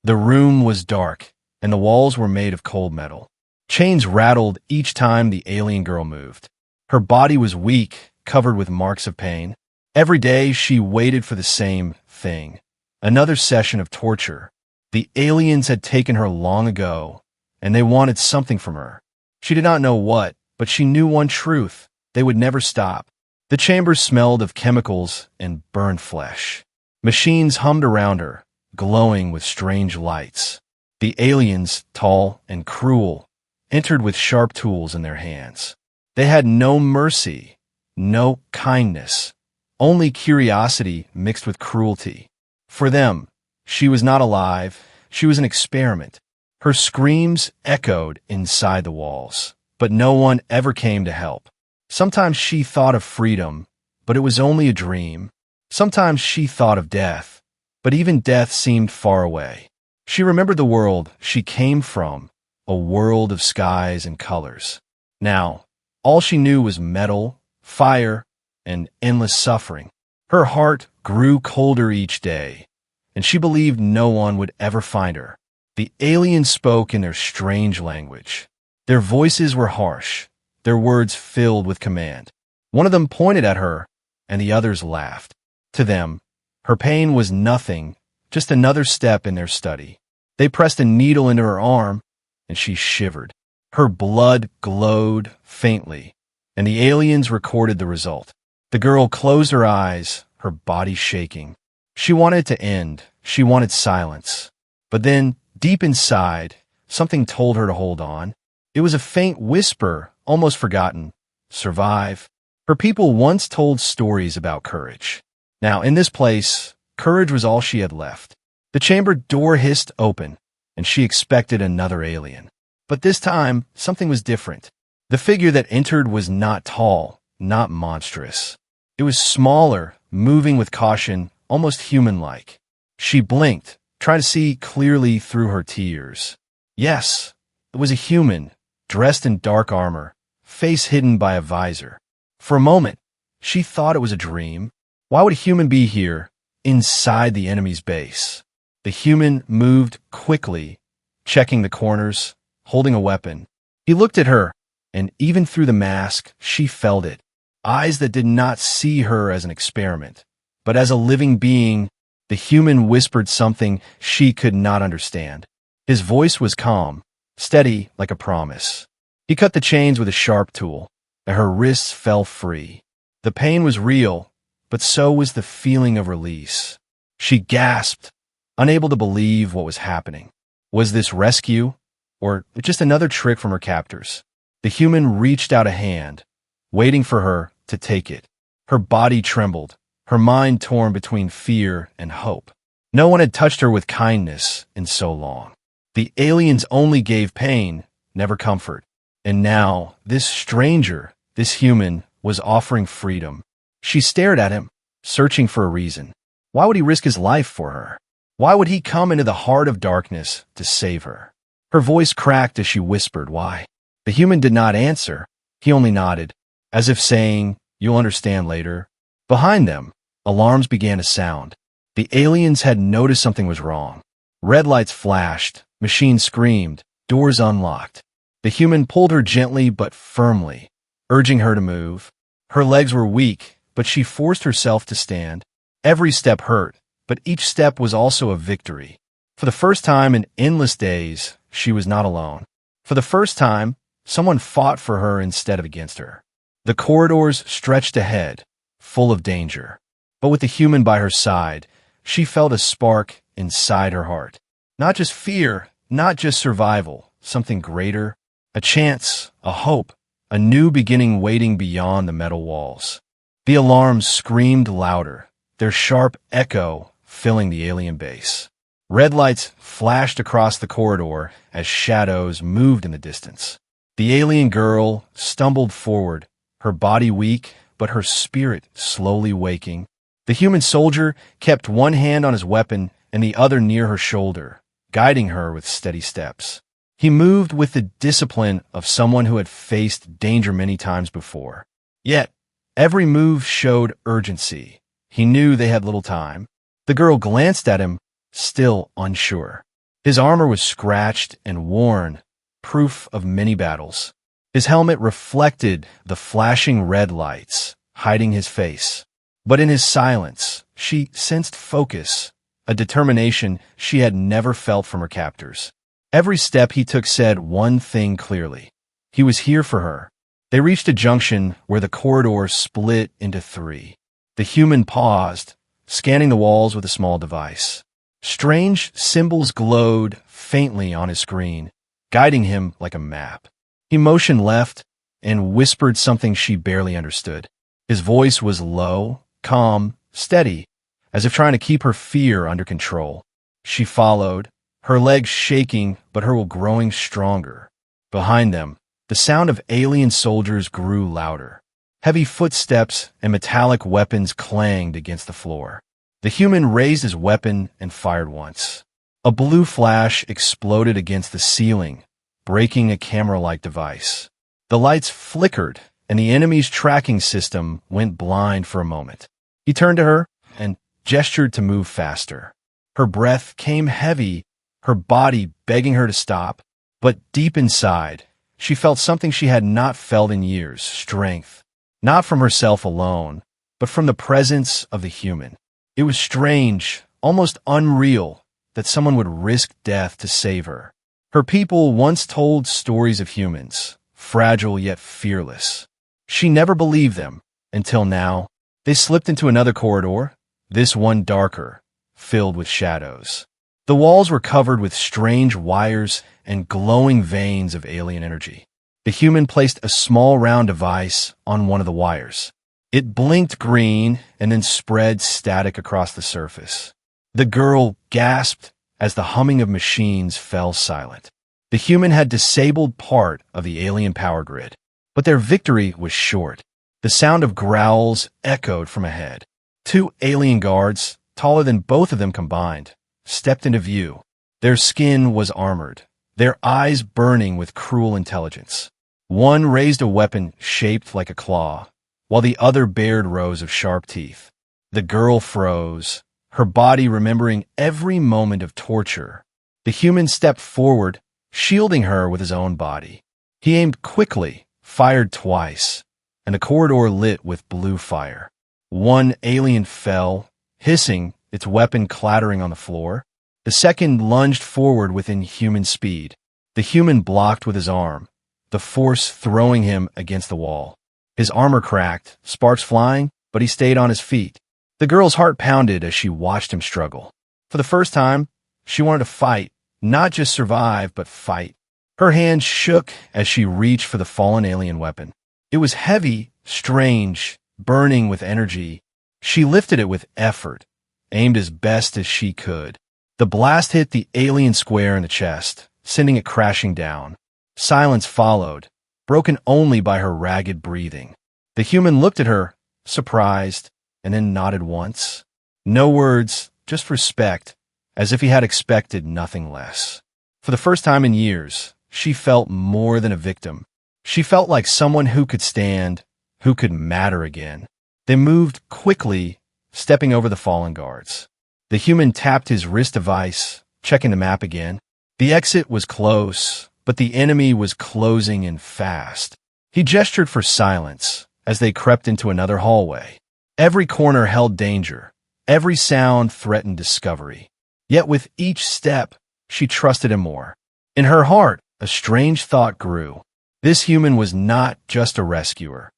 The room was dark, and the walls were made of cold metal. Chains rattled each time the alien girl moved. Her body was weak, covered with marks of pain. Every day she waited for the same thing. Another session of torture. The aliens had taken her long ago, and they wanted something from her. She did not know what, but she knew one truth: they would never stop. The chamber smelled of chemicals and burned flesh. Machines hummed around her, glowing with strange lights. The aliens, tall and cruel, entered with sharp tools in their hands. They had no mercy, no kindness, only curiosity mixed with cruelty. For them, she was not alive, she was an experiment. Her screams echoed inside the walls, but no one ever came to help. Sometimes she thought of freedom, but it was only a dream. Sometimes she thought of death, but even death seemed far away. She remembered the world she came from, a world of skies and colors. Now, all she knew was metal, fire, and endless suffering. Her heart grew colder each day, and she believed no one would ever find her. The aliens spoke in their strange language. Their voices were harsh, their words filled with command. One of them pointed at her, and the others laughed. To them, her pain was nothing, just another step in their study. They pressed a needle into her arm, and she shivered. Her blood glowed faintly, and the aliens recorded the result. The girl closed her eyes, her body shaking. She wanted it to end. She wanted silence. But then, deep inside, something told her to hold on. It was a faint whisper, almost forgotten. Survive. Her people once told stories about courage. Now, in this place, courage was all she had left. The chamber door hissed open, and she expected another alien. But this time, something was different. The figure that entered was not tall, not monstrous. It was smaller, moving with caution, almost human-like. She blinked, trying to see clearly through her tears. Yes, it was a human, dressed in dark armor, face hidden by a visor. For a moment, she thought it was a dream. Why would a human be here, inside the enemy's base? The human moved quickly, checking the corners, holding a weapon. He looked at her, and even through the mask, she felt it. Eyes that did not see her as an experiment, but as a living being. The human whispered something she could not understand. His voice was calm, steady like a promise. He cut the chains with a sharp tool, and her wrists fell free. The pain was real, but so was the feeling of release. She gasped, unable to believe what was happening. Was this rescue, or just another trick from her captors? The human reached out a hand, waiting for her to take it. Her body trembled, her mind torn between fear and hope. No one had touched her with kindness in so long. The aliens only gave pain, never comfort. And now, this stranger, this human, was offering freedom. She stared at him, searching for a reason. Why would he risk his life for her? Why would he come into the heart of darkness to save her? Her voice cracked as she whispered, "Why?" The human did not answer. He only nodded, as if saying, "You'll understand later." Behind them, alarms began to sound. The aliens had noticed something was wrong. Red lights flashed, machines screamed, doors unlocked. The human pulled her gently but firmly, urging her to move. Her legs were weak, but she forced herself to stand. Every step hurt, but each step was also a victory. For the first time in endless days, she was not alone. For the first time, someone fought for her instead of against her. The corridors stretched ahead, full of danger. But with the human by her side, she felt a spark inside her heart. Not just fear, not just survival, something greater, a chance, a hope, a new beginning waiting beyond the metal walls. The alarms screamed louder, their sharp echo filling the alien base. Red lights flashed across the corridor as shadows moved in the distance. The alien girl stumbled forward, her body weak, but her spirit slowly waking. The human soldier kept one hand on his weapon and the other near her shoulder, guiding her with steady steps. He moved with the discipline of someone who had faced danger many times before. Yet, every move showed urgency. He knew they had little time. The girl glanced at him, still unsure. His armor was scratched and worn, proof of many battles. His helmet reflected the flashing red lights, hiding his face. But in his silence, she sensed focus, a determination she had never felt from her captors. Every step he took said one thing clearly. He was here for her. They reached a junction where the corridor split into three. The human paused, scanning the walls with a small device. Strange symbols glowed faintly on his screen, guiding him like a map. He motioned left and whispered something she barely understood. His voice was low, calm, steady, as if trying to keep her fear under control. She followed, her legs shaking but her will growing stronger. Behind them, the sound of alien soldiers grew louder. Heavy footsteps and metallic weapons clanged against the floor. The human raised his weapon and fired once. A blue flash exploded against the ceiling, breaking a camera-like device. The lights flickered, and the enemy's tracking system went blind for a moment. He turned to her and gestured to move faster. Her breath came heavy, her body begging her to stop, but deep inside, she felt something she had not felt in years, strength. Not from herself alone, but from the presence of the human. It was strange, almost unreal, that someone would risk death to save her. Her people once told stories of humans, fragile yet fearless. She never believed them, until now. They slipped into another corridor, this one darker, filled with shadows. The walls were covered with strange wires and glowing veins of alien energy. The human placed a small round device on one of the wires. It blinked green and then spread static across the surface. The girl gasped as the humming of machines fell silent. The human had disabled part of the alien power grid, but their victory was short. The sound of growls echoed from ahead. Two alien guards, taller than both of them combined, stepped into view. Their skin was armored, their eyes burning with cruel intelligence. One raised a weapon shaped like a claw, while the other bared rows of sharp teeth. The girl froze, her body remembering every moment of torture. The human stepped forward, shielding her with his own body. He aimed quickly, fired twice, and the corridor lit with blue fire. One alien fell, hissing, its weapon clattering on the floor. The second lunged forward with inhuman speed. The human blocked with his arm, the force throwing him against the wall. His armor cracked, sparks flying, but he stayed on his feet. The girl's heart pounded as she watched him struggle. For the first time, she wanted to fight, not just survive, but fight. Her hand shook as she reached for the fallen alien weapon. It was heavy, strange, burning with energy. She lifted it with effort, aimed as best as she could. The blast hit the alien square in the chest, sending it crashing down. Silence followed, broken only by her ragged breathing. The human looked at her, surprised, and then nodded once. No words, just respect, as if he had expected nothing less. For the first time in years, she felt more than a victim. She felt like someone who could stand, who could matter again. They moved quickly, stepping over the fallen guards. The human tapped his wrist device, checking the map again. The exit was close, but the enemy was closing in fast. He gestured for silence as they crept into another hallway. Every corner held danger. Every sound threatened discovery. Yet with each step, she trusted him more. In her heart, a strange thought grew. This human was not just a rescuer.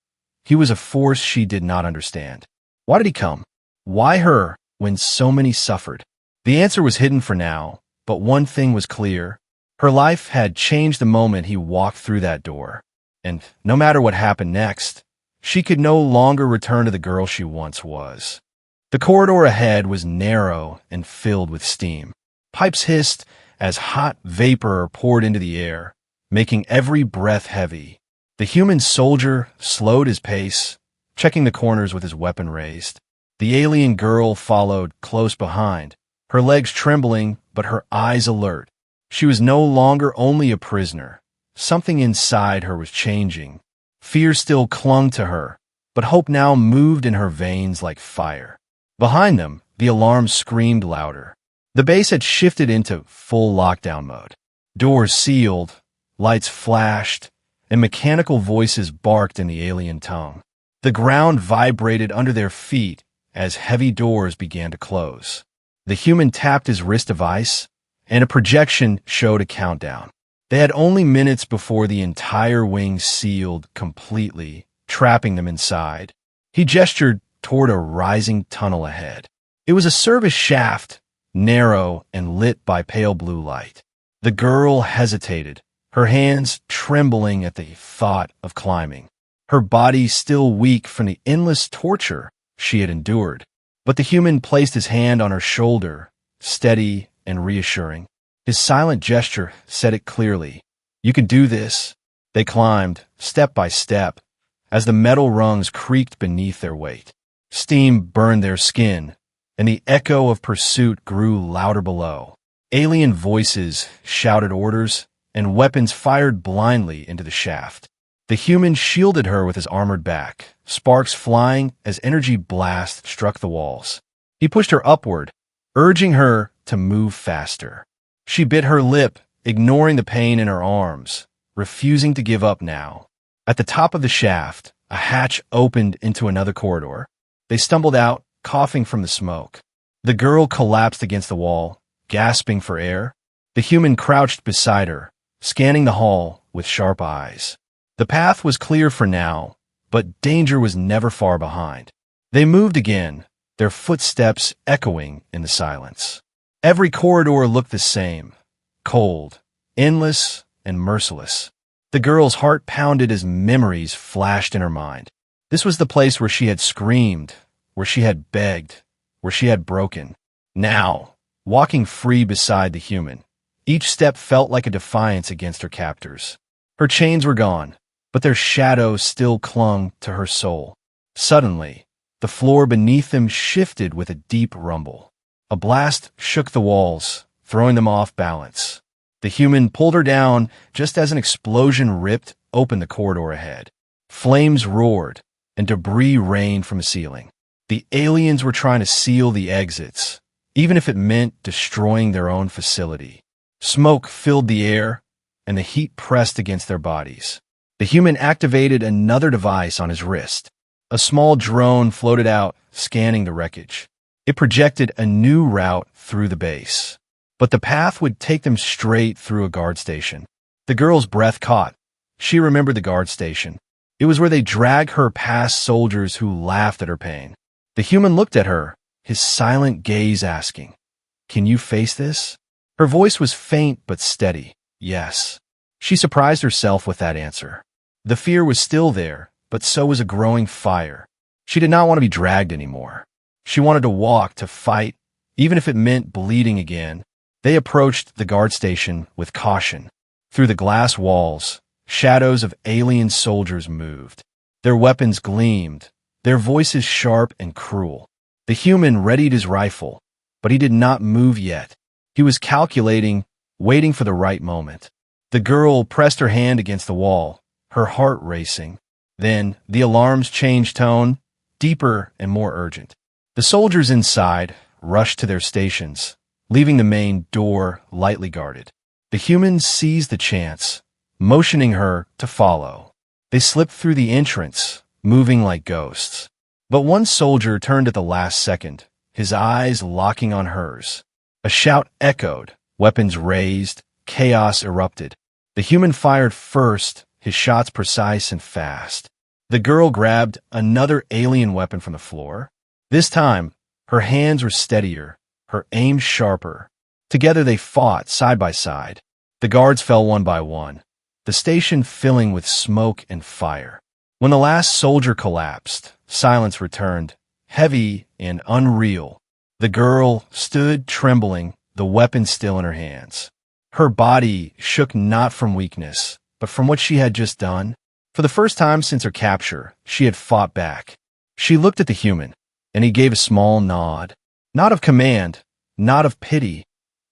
He was a force she did not understand. Why did he come? Why her, when so many suffered? The answer was hidden for now, but one thing was clear. Her life had changed the moment he walked through that door. And no matter what happened next, she could no longer return to the girl she once was. The corridor ahead was narrow and filled with steam. Pipes hissed as hot vapor poured into the air, making every breath heavy. The human soldier slowed his pace, checking the corners with his weapon raised. The alien girl followed close behind, her legs trembling but her eyes alert. She was no longer only a prisoner. Something inside her was changing. Fear still clung to her, but hope now moved in her veins like fire. Behind them, the alarm screamed louder. The base had shifted into full lockdown mode. Doors sealed, lights flashed, and mechanical voices barked in the alien tongue. The ground vibrated under their feet as heavy doors began to close. The human tapped his wrist device, and a projection showed a countdown. They had only minutes before the entire wing sealed completely, trapping them inside. He gestured toward a rising tunnel ahead. It was a service shaft, narrow and lit by pale blue light. The girl hesitated, her hands trembling at the thought of climbing. Her body still weak from the endless torture she had endured. But the human placed his hand on her shoulder, steady and reassuring. His silent gesture said it clearly. "You can do this." They climbed, step by step, as the metal rungs creaked beneath their weight. Steam burned their skin, and the echo of pursuit grew louder below. Alien voices shouted orders, and weapons fired blindly into the shaft. The human shielded her with his armored back, sparks flying as energy blasts struck the walls. He pushed her upward, urging her to move faster. She bit her lip, ignoring the pain in her arms, refusing to give up now. At the top of the shaft, a hatch opened into another corridor. They stumbled out, coughing from the smoke. The girl collapsed against the wall, gasping for air. The human crouched beside her, scanning the hall with sharp eyes. The path was clear for now, but danger was never far behind. They moved again, their footsteps echoing in the silence. Every corridor looked the same, cold, endless, and merciless. The girl's heart pounded as memories flashed in her mind. This was the place where she had screamed, where she had begged, where she had broken. Now, walking free beside the human, each step felt like a defiance against her captors. Her chains were gone, but their shadows still clung to her soul. Suddenly, the floor beneath them shifted with a deep rumble. A blast shook the walls, throwing them off balance. The human pulled her down just as an explosion ripped open the corridor ahead. Flames roared, and debris rained from the ceiling. The aliens were trying to seal the exits, even if it meant destroying their own facility. Smoke filled the air, and the heat pressed against their bodies. The human activated another device on his wrist. A small drone floated out, scanning the wreckage. It projected a new route through the base. But the path would take them straight through a guard station. The girl's breath caught. She remembered the guard station. It was where they dragged her past soldiers who laughed at her pain. The human looked at her, his silent gaze asking, "Can you face this?" Her voice was faint but steady. Yes. She surprised herself with that answer. The fear was still there, but so was a growing fire. She did not want to be dragged anymore. She wanted to walk, to fight, even if it meant bleeding again. They approached the guard station with caution. Through the glass walls, shadows of alien soldiers moved. Their weapons gleamed, their voices sharp and cruel. The human readied his rifle, but he did not move yet. He was calculating, waiting for the right moment. The girl pressed her hand against the wall, her heart racing. Then the alarms changed tone, deeper and more urgent. The soldiers inside rushed to their stations, leaving the main door lightly guarded. The humans seized the chance, motioning her to follow. They slipped through the entrance, moving like ghosts. But one soldier turned at the last second, his eyes locking on hers. A shout echoed, weapons raised, chaos erupted. The human fired first, his shots precise and fast. The girl grabbed another alien weapon from the floor. This time, her hands were steadier, her aim sharper. Together they fought side by side. The guards fell one by one, the station filling with smoke and fire. When the last soldier collapsed, silence returned, heavy and unreal. The girl stood trembling, the weapon still in her hands. Her body shook not from weakness, but from what she had just done. For the first time since her capture, she had fought back. She looked at the human, and he gave a small nod. Not of command, not of pity,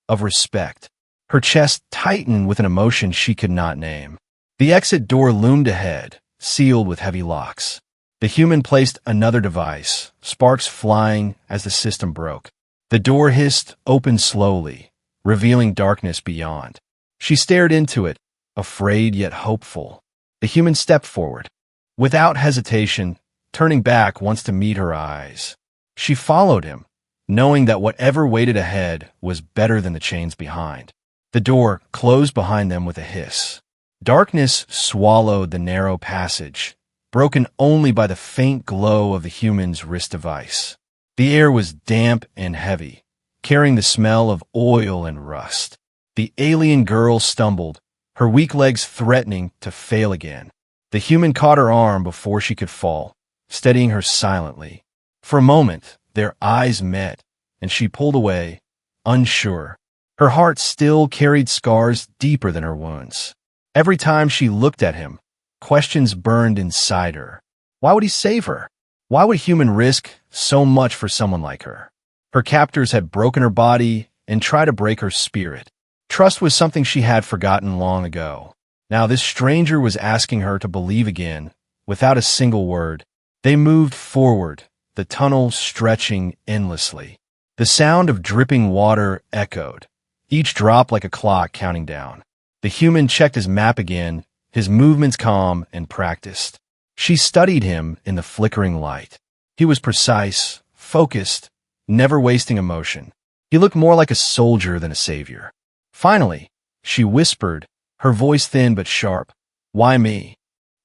of respect. Her chest tightened with an emotion she could not name. The exit door loomed ahead, sealed with heavy locks. The human placed another device, sparks flying as the system broke. The door hissed open slowly, revealing darkness beyond. She stared into it, afraid yet hopeful. The human stepped forward, without hesitation, turning back once to meet her eyes. She followed him, knowing that whatever waited ahead was better than the chains behind. The door closed behind them with a hiss. Darkness swallowed the narrow passage, broken only by the faint glow of the human's wrist device. The air was damp and heavy, carrying the smell of oil and rust. The alien girl stumbled, her weak legs threatening to fail again. The human caught her arm before she could fall, steadying her silently. For a moment, their eyes met, and she pulled away, unsure. Her heart still carried scars deeper than her wounds. Every time she looked at him, questions burned inside her. Why would he save her? Why would a human risk so much for someone like her? Her captors had broken her body and tried to break her spirit. Trust was something she had forgotten long ago. Now this stranger was asking her to believe again, without a single word. They moved forward, the tunnel stretching endlessly. The sound of dripping water echoed, each drop like a clock counting down. The human checked his map again, his movements calm and practiced. She studied him in the flickering light. He was precise, focused, never wasting emotion. He looked more like a soldier than a savior. Finally, she whispered, her voice thin but sharp, "Why me?"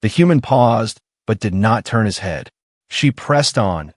The human paused, but did not turn his head. She pressed on,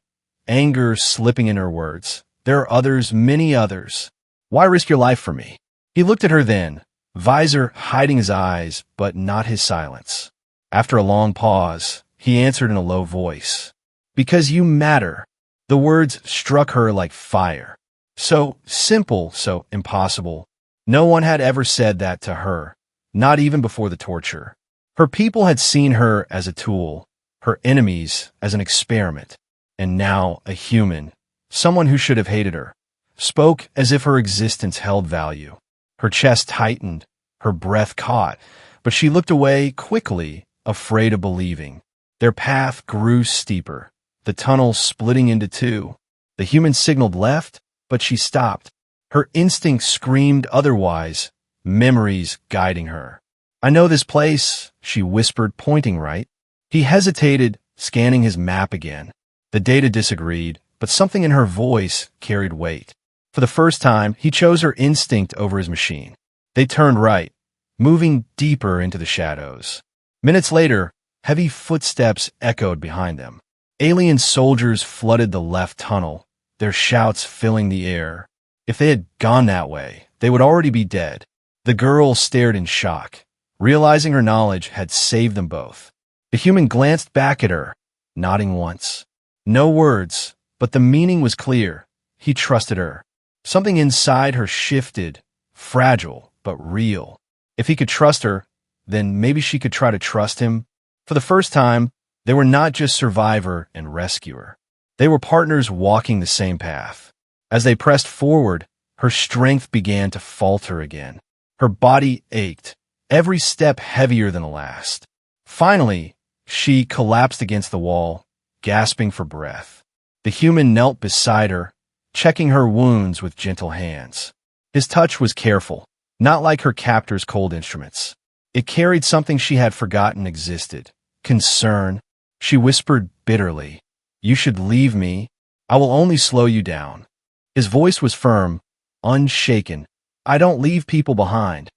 anger slipping in her words. "There are others, many others. Why risk your life for me?" He looked at her then, visor hiding his eyes, but not his silence. After a long pause, he answered in a low voice, "Because you matter." The words struck her like fire. So simple, so impossible. No one had ever said that to her, not even before the torture. Her people had seen her as a tool, her enemies as an experiment, and now a human, someone who should have hated her, spoke as if her existence held value. Her chest tightened, her breath caught, but she looked away quickly, afraid of believing. Their path grew steeper, the tunnel splitting into two. The human signaled left, but she stopped. Her instinct screamed otherwise, memories guiding her. "I know this place," she whispered, pointing right. He hesitated, scanning his map again. The data disagreed, but something in her voice carried weight. For the first time, he chose her instinct over his machine. They turned right, moving deeper into the shadows. Minutes later, heavy footsteps echoed behind them. Alien soldiers flooded the left tunnel, their shouts filling the air. If they had gone that way, they would already be dead. The girl stared in shock, realizing her knowledge had saved them both. The human glanced back at her, nodding once. No words, but the meaning was clear. He trusted her. Something inside her shifted, fragile but real. If he could trust her, then maybe she could try to trust him. For the first time, they were not just survivor and rescuer. They were partners walking the same path. As they pressed forward, her strength began to falter again. Her body ached, every step heavier than the last. Finally, she collapsed against the wall, gasping for breath. The human knelt beside her, checking her wounds with gentle hands. His touch was careful, not like her captor's cold instruments. It carried something she had forgotten existed. Concern. She whispered bitterly, "You should leave me. I will only slow you down." His voice was firm, unshaken. "I don't leave people behind."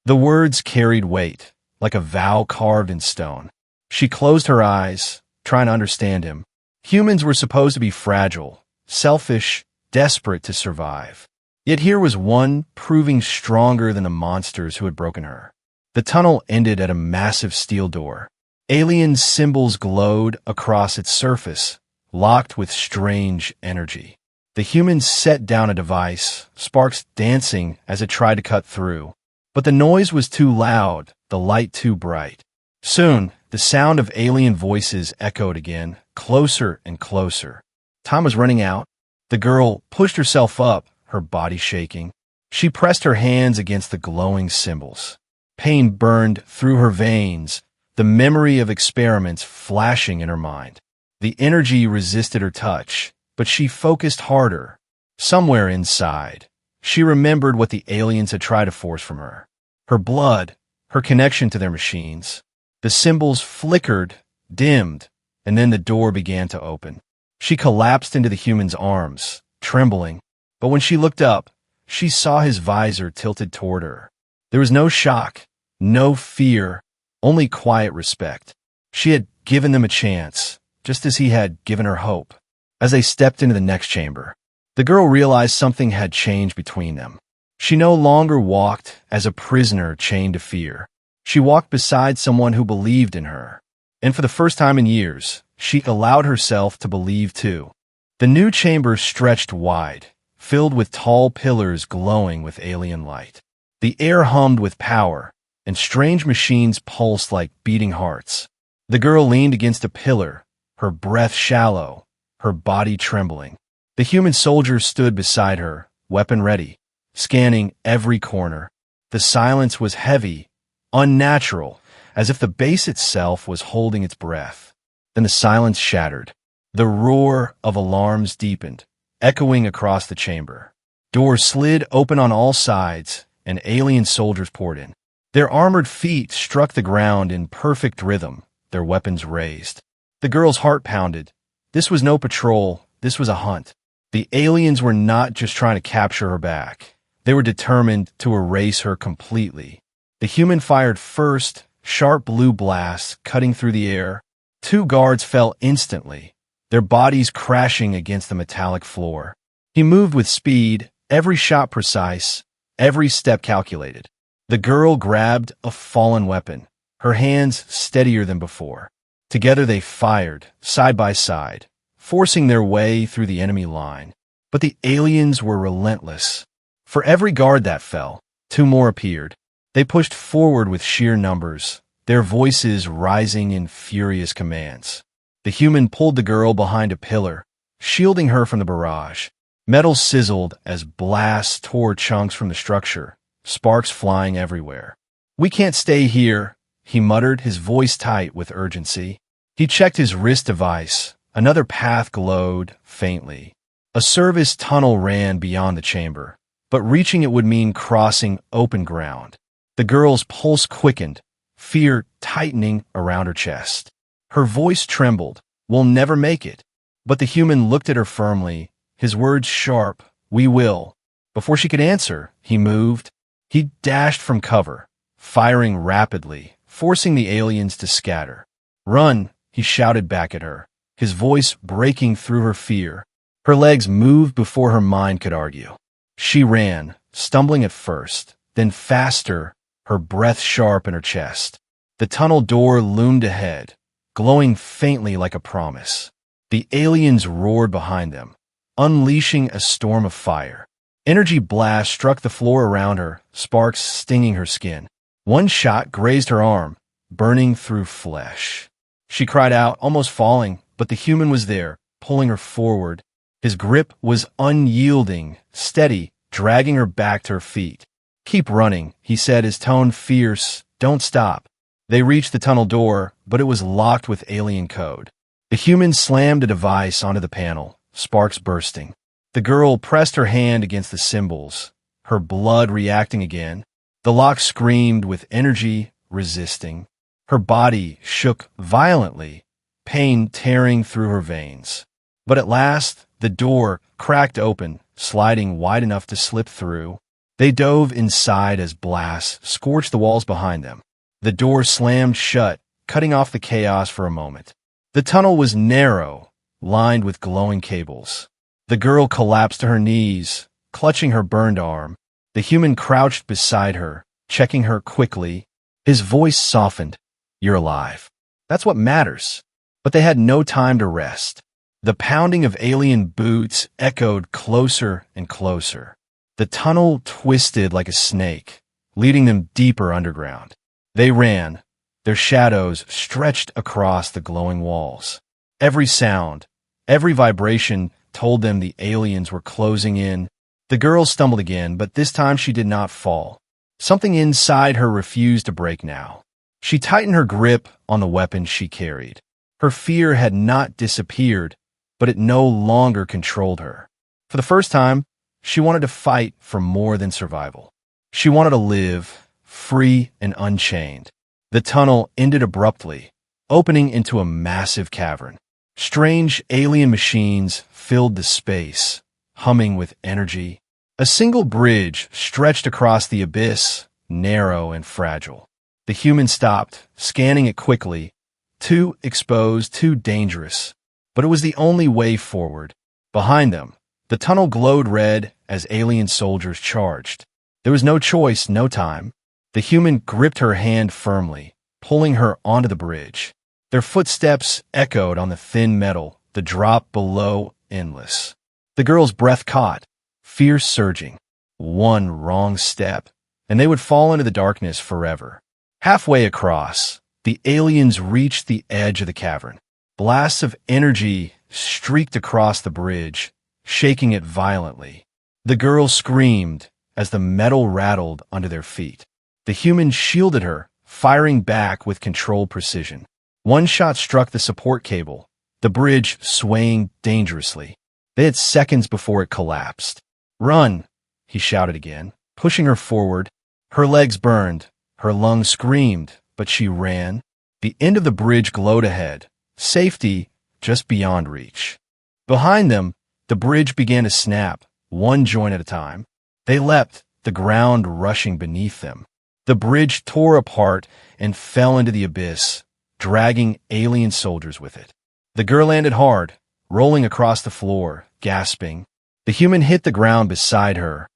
The words carried weight, like a vow carved in stone. She closed her eyes, trying to understand him. Humans were supposed to be fragile, selfish, desperate to survive. Yet here was one proving stronger than the monsters who had broken her. The tunnel ended at a massive steel door. Alien symbols glowed across its surface, locked with strange energy. The humans set down a device, sparks dancing as it tried to cut through. But the noise was too loud, the light too bright. Soon, the sound of alien voices echoed again, closer and closer. Time was running out. The girl pushed herself up, her body shaking. She pressed her hands against the glowing symbols. Pain burned through her veins, the memory of experiments flashing in her mind. The energy resisted her touch, but she focused harder. Somewhere inside, she remembered what the aliens had tried to force from her. Her blood, her connection to their machines. The symbols flickered, dimmed, and then the door began to open. She collapsed into the human's arms, trembling. But when she looked up, she saw his visor tilted toward her. There was no shock, no fear, only quiet respect. She had given them a chance, just as he had given her hope. As they stepped into the next chamber, the girl realized something had changed between them. She no longer walked as a prisoner chained to fear. She walked beside someone who believed in her. And for the first time in years, she allowed herself to believe too. The new chamber stretched wide, filled with tall pillars glowing with alien light. The air hummed with power, and strange machines pulsed like beating hearts. The girl leaned against a pillar, her breath shallow, her body trembling. The human soldiers stood beside her, weapon ready, scanning every corner. The silence was heavy, unnatural, as if the base itself was holding its breath. Then the silence shattered. The roar of alarms deepened, echoing across the chamber. Doors slid open on all sides, and alien soldiers poured in. Their armored feet struck the ground in perfect rhythm, their weapons raised. The girl's heart pounded. This was no patrol, this was a hunt. The aliens were not just trying to capture her back. They were determined to erase her completely. The human fired first, sharp blue blasts cutting through the air. 2 guards fell instantly, their bodies crashing against the metallic floor. He moved with speed, every shot precise, every step calculated. The girl grabbed a fallen weapon, her hands steadier than before. Together they fired, side by side, forcing their way through the enemy line. But the aliens were relentless. For every guard that fell, 2 more appeared. They pushed forward with sheer numbers, their voices rising in furious commands. The human pulled the girl behind a pillar, shielding her from the barrage. Metal sizzled as blasts tore chunks from the structure, sparks flying everywhere. "We can't stay here," he muttered, his voice tight with urgency. He checked his wrist device. Another path glowed, faintly. A service tunnel ran beyond the chamber, but reaching it would mean crossing open ground. The girl's pulse quickened, fear tightening around her chest. Her voice trembled. "We'll never make it." But the human looked at her firmly, his words sharp, "We will." Before she could answer, he moved. He dashed from cover, firing rapidly, forcing the aliens to scatter. "Run," he shouted back at her, his voice breaking through her fear. Her legs moved before her mind could argue. She ran, stumbling at first, then faster, her breath sharp in her chest. The tunnel door loomed ahead, glowing faintly like a promise. The aliens roared behind them, unleashing a storm of fire. Energy blasts struck the floor around her, sparks stinging her skin. One shot grazed her arm, burning through flesh. She cried out, almost falling, but the human was there, pulling her forward. His grip was unyielding, steady, dragging her back to her feet. "Keep running," he said, his tone fierce. "Don't stop." They reached the tunnel door, but it was locked with alien code. The human slammed a device onto the panel, sparks bursting. The girl pressed her hand against the symbols, her blood reacting again. The lock screamed with energy, resisting. Her body shook violently, pain tearing through her veins. But at last, the door cracked open, sliding wide enough to slip through. They dove inside as blasts scorched the walls behind them. The door slammed shut, cutting off the chaos for a moment. The tunnel was narrow, lined with glowing cables. The girl collapsed to her knees, clutching her burned arm. The human crouched beside her, checking her quickly. His voice softened. "You're alive. That's what matters." But they had no time to rest. The pounding of alien boots echoed closer and closer. The tunnel twisted like a snake, leading them deeper underground. They ran, their shadows stretched across the glowing walls. Every sound, every vibration told them the aliens were closing in. The girl stumbled again, but this time she did not fall. Something inside her refused to break now. She tightened her grip on the weapon she carried. Her fear had not disappeared, but it no longer controlled her. For the first time, She wanted to fight for more than survival. She wanted to live, free and unchained. The tunnel ended abruptly, opening into a massive cavern. Strange alien machines filled the space, humming with energy. A single bridge stretched across the abyss, narrow and fragile. The human stopped, scanning it quickly. Too exposed, too dangerous. But it was the only way forward. Behind them, the tunnel glowed red as alien soldiers charged. There was no choice, no time. The human gripped her hand firmly, pulling her onto the bridge. Their footsteps echoed on the thin metal, the drop below endless. The girl's breath caught, fear surging. One wrong step, and they would fall into the darkness forever. Halfway across, the aliens reached the edge of the cavern. Blasts of energy streaked across the bridge, shaking it violently. The girl screamed as the metal rattled under their feet. The human shielded her, firing back with controlled precision. One shot struck the support cable, the bridge swaying dangerously. They had seconds before it collapsed. "Run!" he shouted again, pushing her forward. Her legs burned, her lungs screamed, but she ran. The end of the bridge glowed ahead, safety just beyond reach. Behind them, the bridge began to snap, one joint at a time. They leapt, the ground rushing beneath them. The bridge tore apart and fell into the abyss, dragging alien soldiers with it. The girl landed hard, rolling across the floor, gasping. The human hit the ground beside her,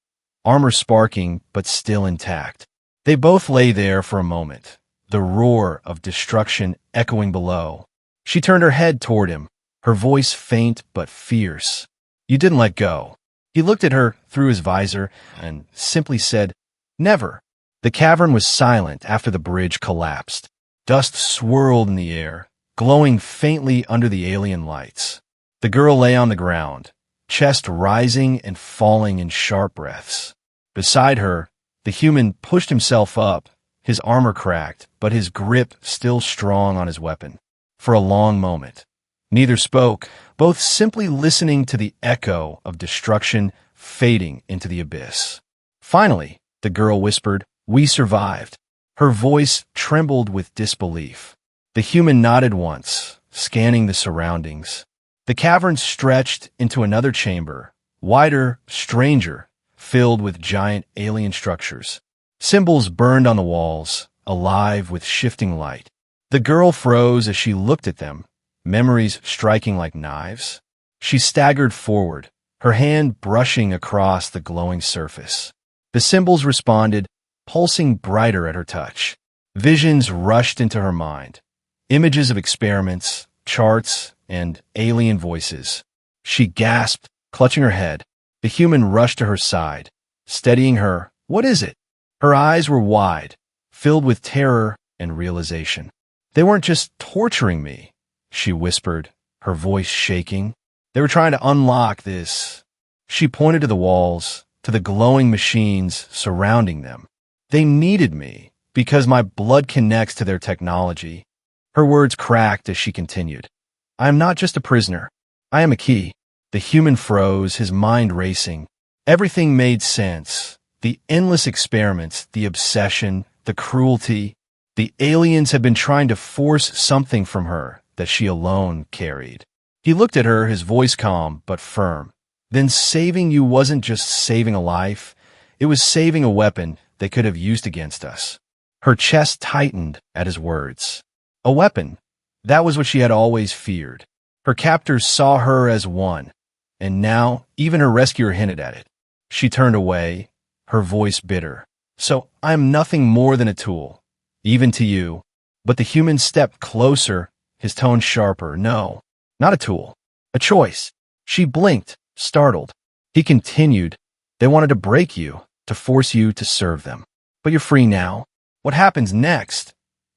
armor sparking but still intact. They both lay there for a moment, the roar of destruction echoing below. She turned her head toward him, her voice faint but fierce. "You didn't let go." He looked at her through his visor and simply said, "Never." The cavern was silent after the bridge collapsed. Dust swirled in the air, glowing faintly under the alien lights. The girl lay on the ground, chest rising and falling in sharp breaths. Beside her, the human pushed himself up, his armor cracked, but his grip still strong on his weapon. For a long moment, neither spoke, both simply listening to the echo of destruction fading into the abyss. Finally, the girl whispered, "We survived." Her voice trembled with disbelief. The human nodded once, scanning the surroundings. The cavern stretched into another chamber, wider, stranger, filled with giant alien structures. Symbols burned on the walls, alive with shifting light. The girl froze as she looked at them, memories striking like knives. She staggered forward, her hand brushing across the glowing surface. The symbols responded, pulsing brighter at her touch. Visions rushed into her mind, images of experiments, charts, and alien voices. She gasped, clutching her head. The human rushed to her side, steadying her. "What is it?" Her eyes were wide, filled with terror and realization. "They weren't just torturing me," she whispered, her voice shaking. "They were trying to unlock this." She pointed to the walls, to the glowing machines surrounding them. "They needed me because my blood connects to their technology." Her words cracked as she continued. "I am not just a prisoner. I am a key." The human froze, his mind racing. Everything made sense. The endless experiments, the obsession, the cruelty. The aliens had been trying to force something from her that she alone carried. He looked at her, his voice calm but firm. "Then saving you wasn't just saving a life. It was saving a weapon they could have used against us." Her chest tightened at his words. A weapon. That was what she had always feared. Her captors saw her as one, and now even her rescuer hinted at it. She turned away, her voice bitter. "So I'm nothing more than a tool, even to you." But the human stepped closer, his tone sharper. "No, not a tool. A choice." She blinked, startled. He continued, "They wanted to break you, to force you to serve them. But you're free now. What happens next?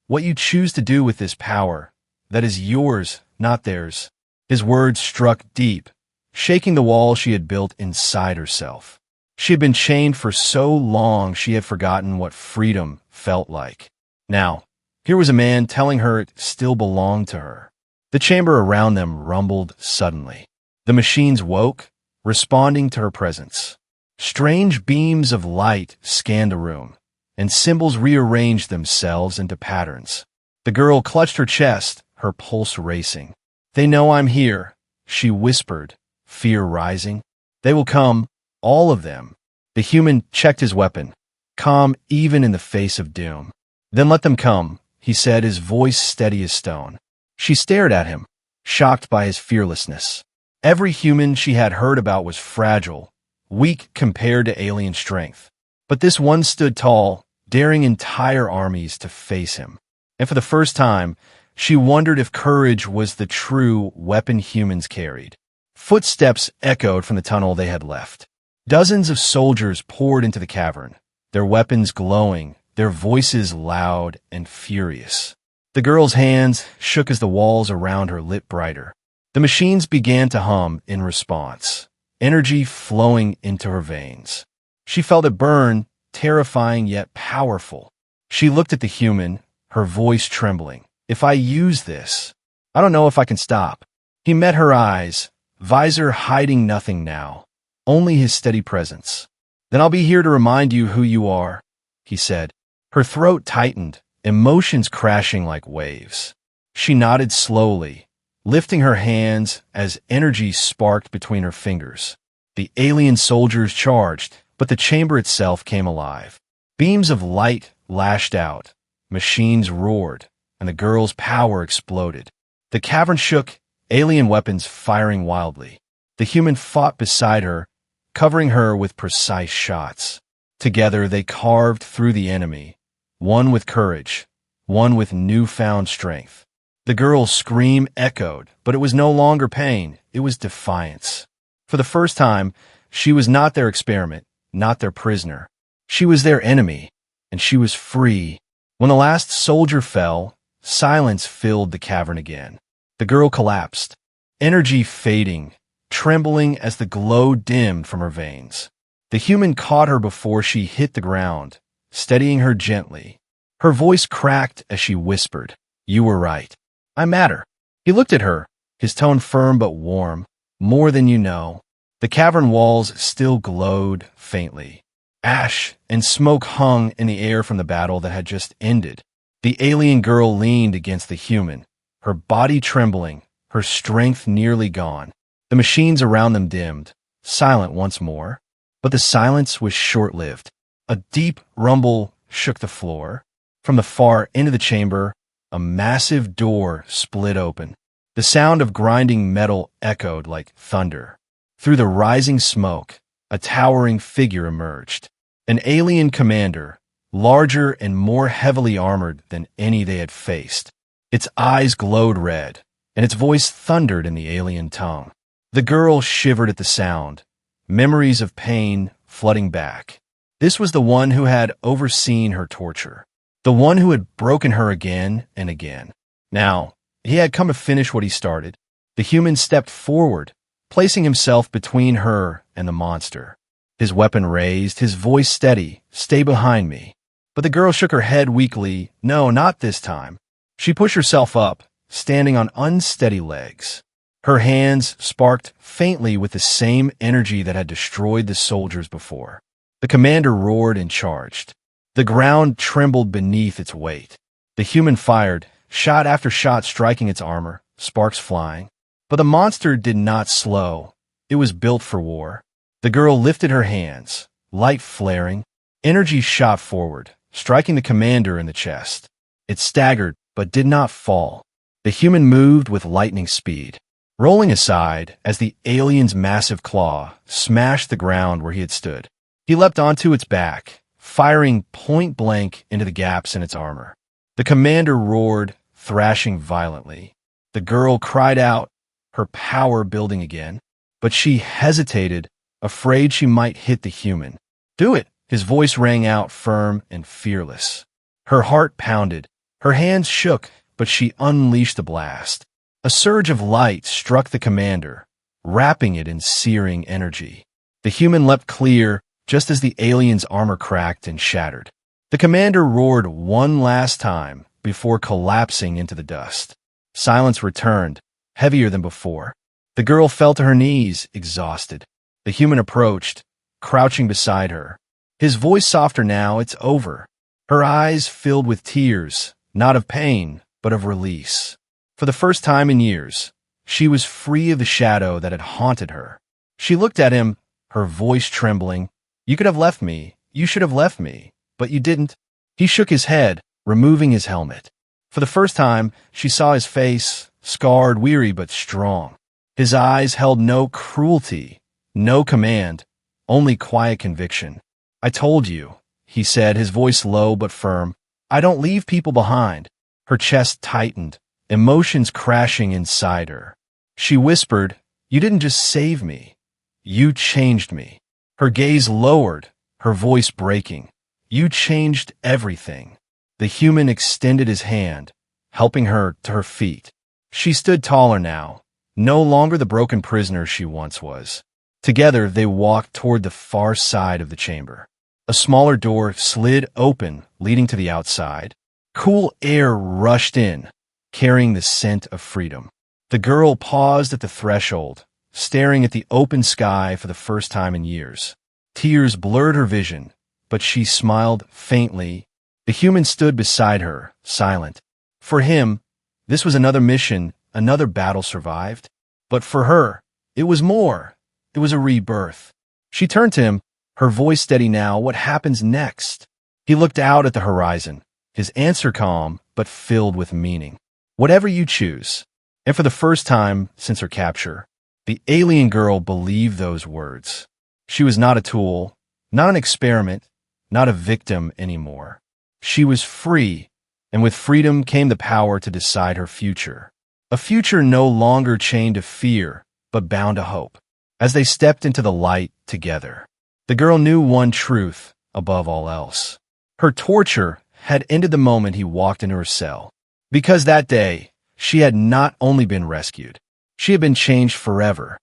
What you choose to do with this power, that is yours, not theirs." His words struck deep, shaking the wall she had built inside herself. She had been chained for so long she had forgotten what freedom felt like. Now, here was a man telling her it still belonged to her. The chamber around them rumbled suddenly. The machines woke, responding to her presence. Strange beams of light scanned the room, and symbols rearranged themselves into patterns. The girl clutched her chest, her pulse racing. "They know I'm here," she whispered, fear rising. "They will come, all of them." The human checked his weapon, calm even in the face of doom. "Then let them come," he said, his voice steady as stone. She stared at him, shocked by his fearlessness. Every human she had heard about was fragile, weak compared to alien strength. But this one stood tall, daring entire armies to face him. And for the first time, she wondered if courage was the true weapon humans carried. Footsteps echoed from the tunnel they had left. Dozens of soldiers poured into the cavern, their weapons glowing, their voices loud and furious. The girl's hands shook as the walls around her lit brighter. The machines began to hum in response, energy flowing into her veins. She felt it burn, terrifying yet powerful. She looked at the human, her voice trembling. "If I use this, I don't know if I can stop." He met her eyes, visor hiding nothing now, only his steady presence. "Then I'll be here to remind you who you are," he said. Her throat tightened, emotions crashing like waves. She nodded slowly, lifting her hands as energy sparked between her fingers. The alien soldiers charged, but the chamber itself came alive. Beams of light lashed out, machines roared, and the girl's power exploded. The cavern shook, alien weapons firing wildly. The human fought beside her, covering her with precise shots. Together they carved through the enemy, one with courage, one with newfound strength. The girl's scream echoed, but it was no longer pain, it was defiance. For the first time, she was not their experiment, not their prisoner. She was their enemy, and she was free. When the last soldier fell, silence filled the cavern again. The girl collapsed, energy fading, trembling as the glow dimmed from her veins. The human caught her before she hit the ground, steadying her gently. Her voice cracked as she whispered, "You were right. I matter." He looked at her, his tone firm but warm. "More than you know." The cavern walls still glowed faintly. Ash and smoke hung in the air from the battle that had just ended. The alien girl leaned against the human, her body trembling, her strength nearly gone. The machines around them dimmed, silent once more. But the silence was short-lived. A deep rumble shook the floor. From the far end of the chamber, a massive door split open. The sound of grinding metal echoed like thunder. Through the rising smoke, a towering figure emerged. An alien commander, larger and more heavily armored than any they had faced. Its eyes glowed red, and its voice thundered in the alien tongue. The girl shivered at the sound, memories of pain flooding back. This was the one who had overseen her torture, the one who had broken her again and again. Now, he had come to finish what he started. The human stepped forward, placing himself between her and the monster. His weapon raised, his voice steady, "Stay behind me." But the girl shook her head weakly. No, not this time. She pushed herself up, standing on unsteady legs. Her hands sparked faintly with the same energy that had destroyed the soldiers before. The commander roared and charged. The ground trembled beneath its weight. The human fired, shot after shot striking its armor, sparks flying. But the monster did not slow. It was built for war. The girl lifted her hands, light flaring. Energy shot forward, striking the commander in the chest. It staggered, but did not fall. The human moved with lightning speed, rolling aside as the alien's massive claw smashed the ground where he had stood. He leapt onto its back, firing point blank into the gaps in its armor. The commander roared, thrashing violently. The girl cried out, her power building again, but she hesitated, afraid she might hit the human. "Do it!" His voice rang out firm and fearless. Her heart pounded. Her hands shook, but she unleashed the blast. A surge of light struck the commander, wrapping it in searing energy. The human leapt clear just as the alien's armor cracked and shattered. The commander roared one last time before collapsing into the dust. Silence returned, heavier than before. The girl fell to her knees, exhausted. The human approached, crouching beside her. His voice softer now, "It's over." Her eyes filled with tears, not of pain, but of release. For the first time in years, she was free of the shadow that had haunted her. She looked at him, her voice trembling. "You could have left me. You should have left me. But you didn't." He shook his head, removing his helmet. For the first time, she saw his face, scarred, weary, but strong. His eyes held no cruelty, no command, only quiet conviction. "I told you," he said, his voice low but firm. "I don't leave people behind." Her chest tightened, emotions crashing inside her. She whispered, "You didn't just save me. You changed me." Her gaze lowered, her voice breaking. "You changed everything." The human extended his hand, helping her to her feet. She stood taller now, no longer the broken prisoner she once was. Together they walked toward the far side of the chamber. A smaller door slid open, leading to the outside. Cool air rushed in, carrying the scent of freedom. The girl paused at the threshold, staring at the open sky for the first time in years. Tears blurred her vision, but she smiled faintly. The human stood beside her, silent. For him, this was another mission, another battle survived. But for her, it was more. It was a rebirth. She turned to him, her voice steady now. "What happens next?" He looked out at the horizon, his answer calm but filled with meaning. "Whatever you choose." And for the first time since her capture, the alien girl believed those words. She was not a tool, not an experiment, not a victim anymore. She was free, and with freedom came the power to decide her future. A future no longer chained to fear, but bound to hope. As they stepped into the light together, the girl knew one truth above all else. Her torture had ended the moment he walked into her cell. Because that day, she had not only been rescued, she had been changed forever.